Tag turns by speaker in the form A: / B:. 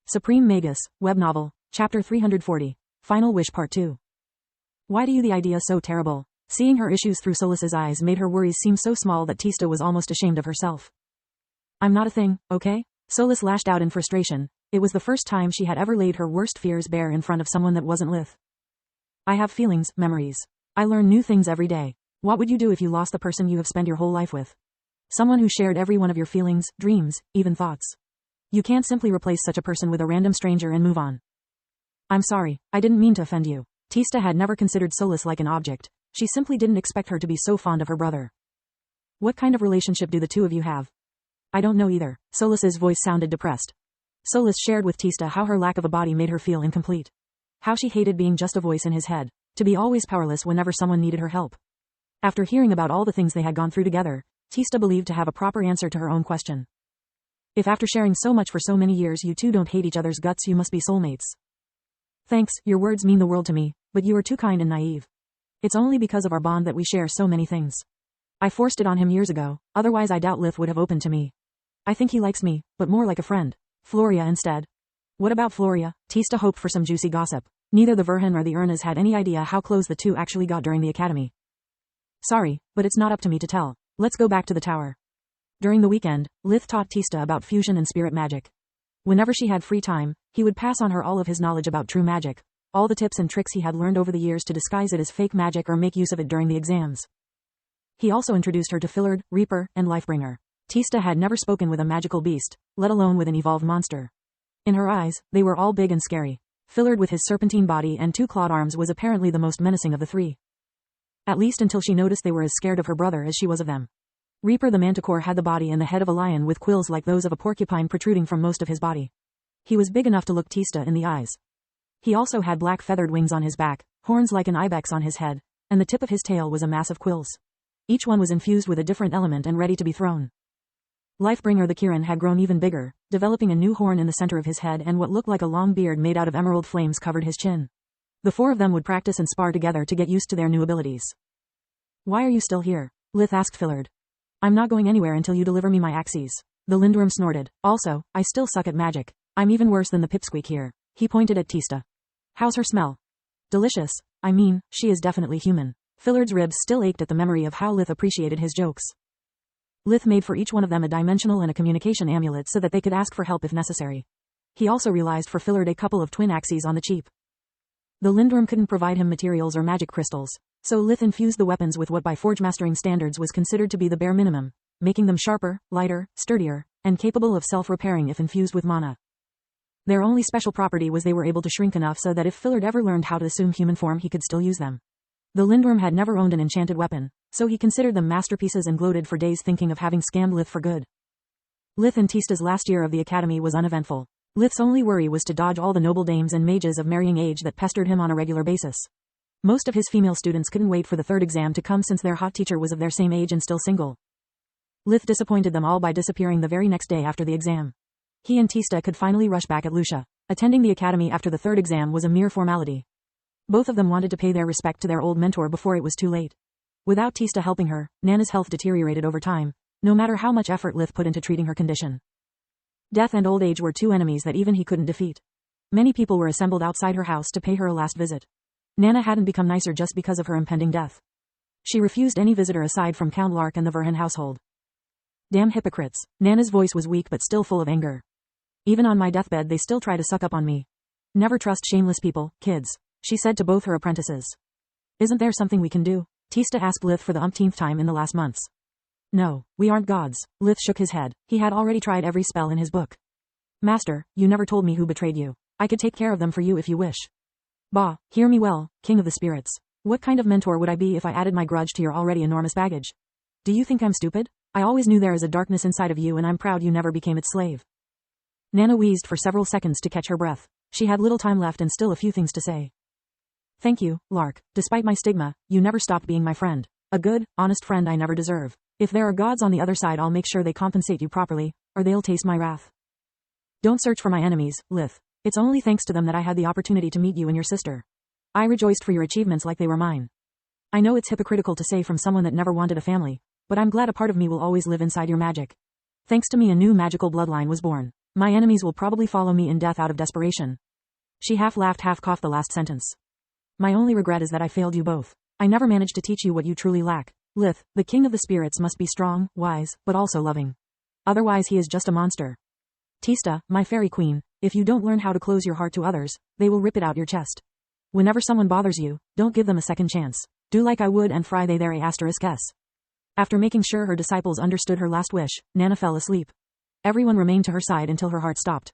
A: Supreme Magus, web novel, Chapter 340, Final Wish Part 2. Why do you the idea so terrible? Seeing her issues through Solis's eyes made her worries seem so small that Tista was almost ashamed of herself. I'm not a thing, okay? Solis lashed out in frustration. It was the first time she had ever laid her worst fears bare in front of someone that wasn't Lith. I have feelings, memories. I learn new things every day. What would you do if you lost the person you have spent your whole life with? Someone who shared every one of your feelings, dreams, even thoughts. You can't simply replace such a person with a random stranger and move on. I'm sorry, I didn't mean to offend you. Tista had never considered Solis like an object. She simply didn't expect her to be so fond of her brother. What kind of relationship do the two of you have? I don't know either. Solis's voice sounded depressed. Solis shared with Tista how her lack of a body made her feel incomplete. How she hated being just a voice in his head, to be always powerless whenever someone needed her help. After hearing about all the things they had gone through together, Tista believed to have a proper answer to her own question. If after sharing so much for so many years you two don't hate each other's guts, you must be soulmates. Thanks, your words mean the world to me, but you are too kind and naive. It's only because of our bond that we share so many things. I forced it on him years ago, otherwise I doubt Lith would have opened to me. I think he likes me, but more like a friend. Floria instead. What about Floria? Tista hoped for some juicy gossip. Neither the Verhan or the Ernas had any idea how close the two actually got during the academy. Sorry, but it's not up to me to tell. Let's go back to the tower. During the weekend, Lith taught Tista about fusion and spirit magic. Whenever she had free time, he would pass on her all of his knowledge about true magic, all the tips and tricks he had learned over the years to disguise it as fake magic or make use of it during the exams. He also introduced her to Fillard, Reaper, and Lifebringer. Tista had never spoken with a magical beast, let alone with an evolved monster. In her eyes, they were all big and scary. Fillard with his serpentine body and two clawed arms was apparently the most menacing of the three. At least until she noticed they were as scared of her brother as she was of them. Reaper the manticore had the body and the head of a lion with quills like those of a porcupine protruding from most of his body. He was big enough to look Tista in the eyes. He also had black feathered wings on his back, horns like an ibex on his head, and the tip of his tail was a mass of quills. Each one was infused with a different element and ready to be thrown. Lifebringer the Kirin had grown even bigger, developing a new horn in the center of his head, and what looked like a long beard made out of emerald flames covered his chin. The four of them would practice and spar together to get used to their new abilities. Why are you still here? Lith asked Fillard. I'm not going anywhere until you deliver me my axes. The Lindworm snorted. Also, I still suck at magic. I'm even worse than the pipsqueak here. He pointed at Tista. How's her smell? Delicious. I mean, she is definitely human. Fillard's ribs still ached at the memory of how Lith appreciated his jokes. Lith made for each one of them a dimensional and a communication amulet so that they could ask for help if necessary. He also realized for Fillard a couple of twin axes on the cheap. The Lindworm couldn't provide him materials or magic crystals, so Lith infused the weapons with what by Forge Mastering standards was considered to be the bare minimum, making them sharper, lighter, sturdier, and capable of self-repairing if infused with mana. Their only special property was they were able to shrink enough so that if Fillard ever learned how to assume human form he could still use them. The Lindworm had never owned an enchanted weapon, so he considered them masterpieces and gloated for days thinking of having scammed Lith for good. Lith and Tista's last year of the academy was uneventful. Lith's only worry was to dodge all the noble dames and mages of marrying age that pestered him on a regular basis. Most of his female students couldn't wait for the third exam to come since their hot teacher was of their same age and still single. Lith disappointed them all by disappearing the very next day after the exam. He and Tista could finally rush back at Lucia. Attending the academy after the third exam was a mere formality. Both of them wanted to pay their respect to their old mentor before it was too late. Without Tista helping her, Nana's health deteriorated over time, no matter how much effort Lith put into treating her condition. Death and old age were two enemies that even he couldn't defeat. Many people were assembled outside her house to pay her a last visit. Nana hadn't become nicer just because of her impending death. She refused any visitor aside from Count Lark and the Verhan household. Damn hypocrites. Nana's voice was weak but still full of anger. Even on my deathbed they still try to suck up on me. Never trust shameless people, kids, she said to both her apprentices. Isn't there something we can do? Tista asked Lith for the umpteenth time in the last months. No, we aren't gods. Lith shook his head. He had already tried every spell in his book. Master, you never told me who betrayed you. I could take care of them for you if you wish. Bah, hear me well, King of the Spirits. What kind of mentor would I be if I added my grudge to your already enormous baggage? Do you think I'm stupid? I always knew there is a darkness inside of you and I'm proud you never became its slave. Nana wheezed for several seconds to catch her breath. She had little time left and still a few things to say. Thank you, Lark. Despite my stigma, you never stopped being my friend. A good, honest friend I never deserve. If there are gods on the other side I'll make sure they compensate you properly, or they'll taste my wrath. Don't search for my enemies, Lith. It's only thanks to them that I had the opportunity to meet you and your sister. I rejoiced for your achievements like they were mine. I know it's hypocritical to say from someone that never wanted a family, but I'm glad a part of me will always live inside your magic. Thanks to me a new magical bloodline was born. My enemies will probably follow me in death out of desperation. She half laughed, half coughed the last sentence. My only regret is that I failed you both. I never managed to teach you what you truly lack. Lith, the king of the spirits, must be strong, wise, but also loving. Otherwise he is just a monster. Tista, my fairy queen, if you don't learn how to close your heart to others, they will rip it out your chest. Whenever someone bothers you, don't give them a second chance. Do like I would and fry they there *s. After making sure her disciples understood her last wish, Nana fell asleep. Everyone remained to her side until her heart stopped.